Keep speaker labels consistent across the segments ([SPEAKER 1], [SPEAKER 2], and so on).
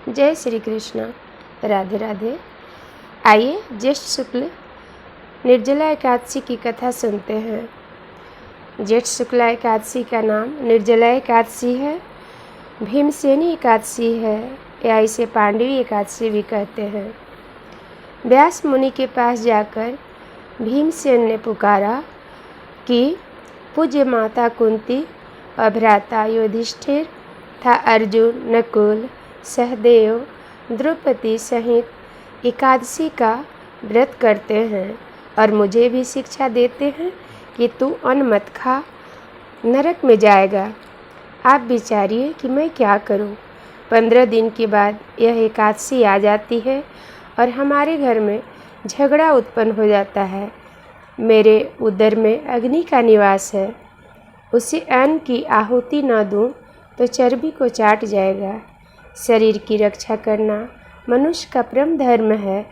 [SPEAKER 1] जय श्री कृष्ण। राधे राधे। आइए ज्येष्ठ शुक्ल निर्जला एकादशी की कथा सुनते हैं। ज्येष्ठ शुक्ला एकादशी का नाम निर्जला एकादशी है, भीमसेनी एकादशी है या इसे पांडवी एकादशी भी कहते हैं। व्यास मुनि के पास जाकर भीमसेन ने पुकारा कि पूज्य माता कुंती और भ्राता युधिष्ठिर तथा अर्जुन, नकुल, सहदेव, द्रौपदी सहित एकादशी का व्रत करते हैं और मुझे भी शिक्षा देते हैं कि तू अन्न मत खा, नरक में जाएगा। आप विचारिए कि मैं क्या करूं। 15 दिन के बाद यह एकादशी आ जाती है और हमारे घर में झगड़ा उत्पन्न हो जाता है। मेरे उदर में अग्नि का निवास है, उसे अन्न की आहुति न दूं तो चर्बी को चाट जाएगा। शरीर की रक्षा करना मनुष्य का परम धर्म है,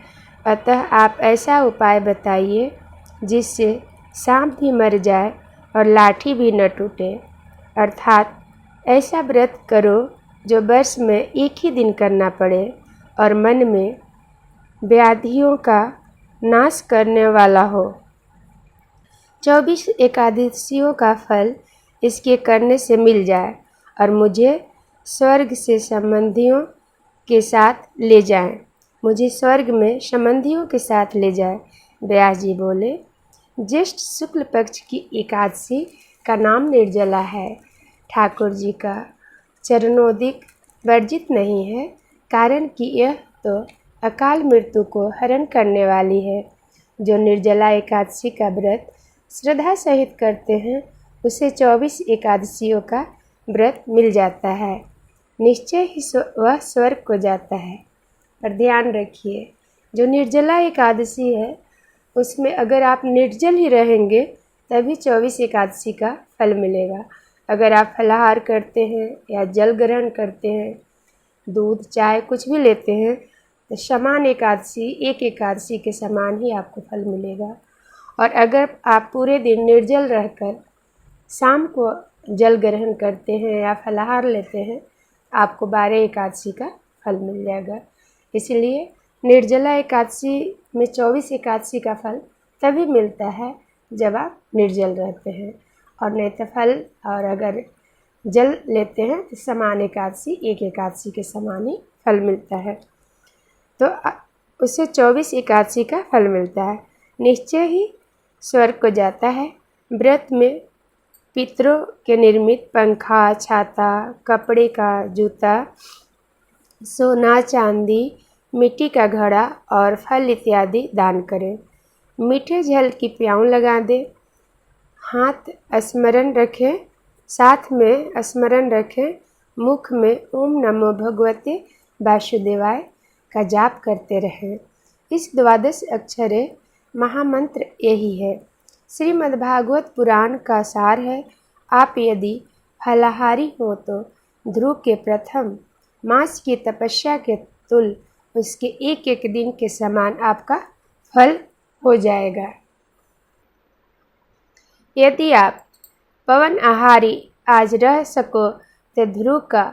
[SPEAKER 1] अतः आप ऐसा उपाय बताइए जिससे सांप भी मर जाए और लाठी भी न टूटे। अर्थात ऐसा व्रत करो जो वर्ष में एक ही दिन करना पड़े और मन में व्याधियों का नाश करने वाला हो। 24 एकादशियों का फल इसके करने से मिल जाए और मुझे स्वर्ग से संबंधियों के साथ ले जाएं। मुझे स्वर्ग में संबंधियों के साथ ले जाएं। व्यास जी बोले, ज्येष्ठ शुक्ल पक्ष की एकादशी का नाम निर्जला है। ठाकुर जी का चरणोदिक वर्जित नहीं है, कारण कि यह तो अकाल मृत्यु को हरण करने वाली है। जो निर्जला एकादशी का व्रत श्रद्धा सहित करते हैं उसे 24 एकादशियों का व्रत मिल जाता है, निश्चय ही वह स्वर्ग को जाता है। पर ध्यान रखिए, जो निर्जला एकादशी है उसमें अगर आप निर्जल ही रहेंगे तभी 24 एकादशी का फल मिलेगा। अगर आप फलाहार करते हैं या जल ग्रहण करते हैं, दूध चाय कुछ भी लेते हैं, तो समान एकादशी एक एकादशी के समान ही आपको फल मिलेगा। और अगर आप पूरे दिन निर्जल रहकर शाम को जल ग्रहण करते हैं या फलाहार लेते हैं, आपको 12 एकादशी का फल मिल जाएगा। इसलिए निर्जला एकादशी में 24 एकादशी का फल तभी मिलता है जब आप निर्जल रहते हैं, और नहीं तो फल और अगर जल लेते हैं तो समान एकादशी एक एकादशी के समान ही फल मिलता है। तो उससे 24 एकादशी का फल मिलता है, निश्चय ही स्वर्ग को जाता है। व्रत में पितरों के निर्मित पंखा, छाता, कपड़े का जूता, सोना चांदी, मिट्टी का घड़ा और फल इत्यादि दान करें। मीठे जल की प्याऊ लगा दें। हाथ स्मरण रखें, साथ में स्मरण रखें। मुख में ओम नमो भगवते वासुदेवाय का जाप करते रहें। इस 12 अक्षरे महामंत्र यही है। श्रीमद्भागवत पुराण का सार है। आप यदि फलाहारी हो तो ध्रुव के प्रथम मास की तपस्या के तुल उसके एक एक दिन के समान आपका फल हो जाएगा। यदि आप पवन आहारी आज रह सको तो ध्रुव का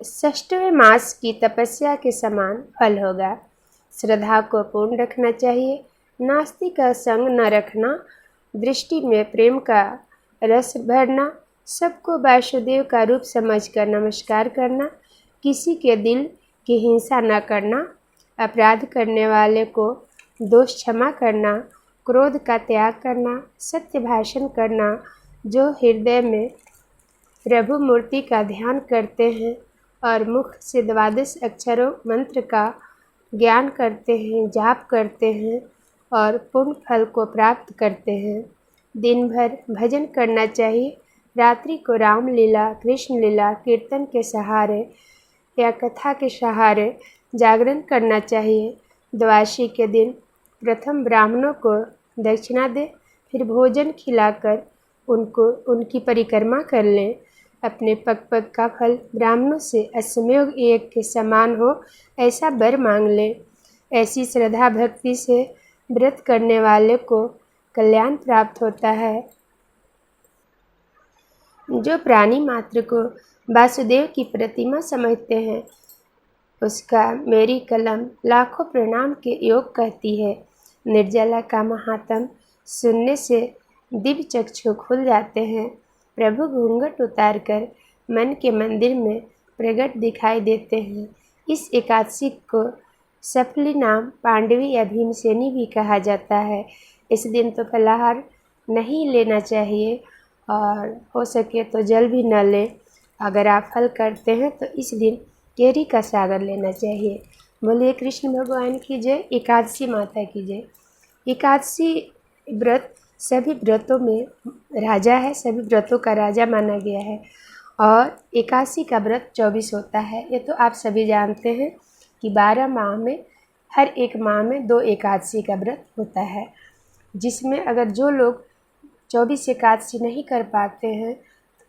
[SPEAKER 1] 6वें मास की तपस्या के समान फल होगा। श्रद्धा को पूर्ण रखना चाहिए, नास्तिक का संग न रखना, दृष्टि में प्रेम का रस भरना, सबको वासुदेव का रूप समझकर नमस्कार करना, किसी के दिल की हिंसा न करना, अपराध करने वाले को दोष क्षमा करना, क्रोध का त्याग करना, सत्य भाषण करना। जो हृदय में प्रभु मूर्ति का ध्यान करते हैं और मुख से 12 अक्षरों मंत्र का ज्ञान करते हैं, जाप करते हैं और पुण्य फल को प्राप्त करते हैं। दिन भर भजन करना चाहिए। रात्रि को रामलीला, कृष्ण लीला, कीर्तन के सहारे या कथा के सहारे जागरण करना चाहिए। द्वादशी के दिन प्रथम ब्राह्मणों को दक्षिणा दे, फिर भोजन खिलाकर उनकी परिक्रमा कर लें। अपने पग पग का फल ब्राह्मणों से अश्वमेध यज्ञ के समान हो ऐसा वर मांग लें। ऐसी श्रद्धा भक्ति से व्रत करने वाले को कल्याण प्राप्त होता है। जो प्राणी मात्र को वासुदेव की प्रतिमा समझते हैं उसका मेरी कलम लाखों प्रणाम के योग कहती है। निर्जला का महात्म सुनने से दिव्य चक्षु खुल जाते हैं। प्रभु घूंघट उतारकर मन के मंदिर में प्रकट दिखाई देते हैं। इस एकादशी को सफली नाम पांडवी या भीमसेनी भी कहा जाता है। इस दिन तो फलाहार नहीं लेना चाहिए और हो सके तो जल भी न लें। अगर आप फल करते हैं तो इस दिन केरी का सागर लेना चाहिए। बोलिए कृष्ण भगवान की जय, एकादशी माता की जय। एकादशी व्रत सभी व्रतों में राजा है, सभी व्रतों का राजा माना गया है और एकादशी का व्रत 24 होता है। ये तो आप सभी जानते हैं कि 12 माह में हर एक माह में 2 एकादशी का व्रत होता है, जिसमें अगर जो लोग 24 एकादशी नहीं कर पाते हैं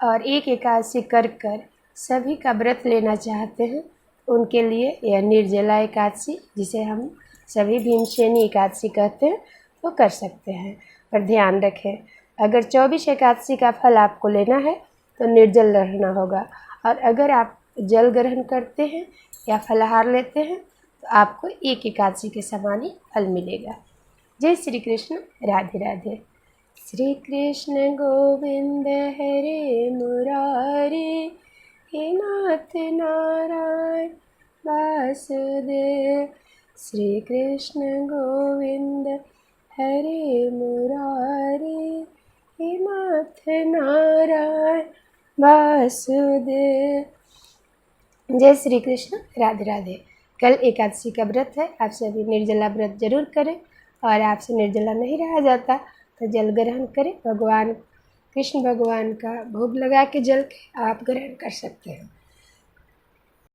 [SPEAKER 1] और एक एकादशी कर सभी का व्रत लेना चाहते हैं, उनके लिए यह निर्जला एकादशी, जिसे हम सभी भीमसेनी एकादशी कहते हैं, वो कर सकते हैं। पर ध्यान रखें, अगर 24 एकादशी का फल आपको लेना है तो निर्जल रहना होगा और अगर आप जल ग्रहण करते हैं या फलाहार लेते हैं तो आपको एक एकादशी के समान ही फल मिलेगा। जय श्री कृष्ण, राधे राधे। श्री कृष्ण गोविंद हरे मुरारी, हे नाथ नारायण वासुदेव। श्री कृष्ण गोविंद हरे मुरारी, हे नाथ नारायण वासुदेव। जय श्री कृष्ण, राधे राधे। कल एकादशी का व्रत है, आप सभी निर्जला व्रत जरूर करें और आपसे निर्जला नहीं रहा जाता तो जल ग्रहण करें। भगवान कृष्ण भगवान का भोग लगा के जल के आप ग्रहण कर सकते हैं।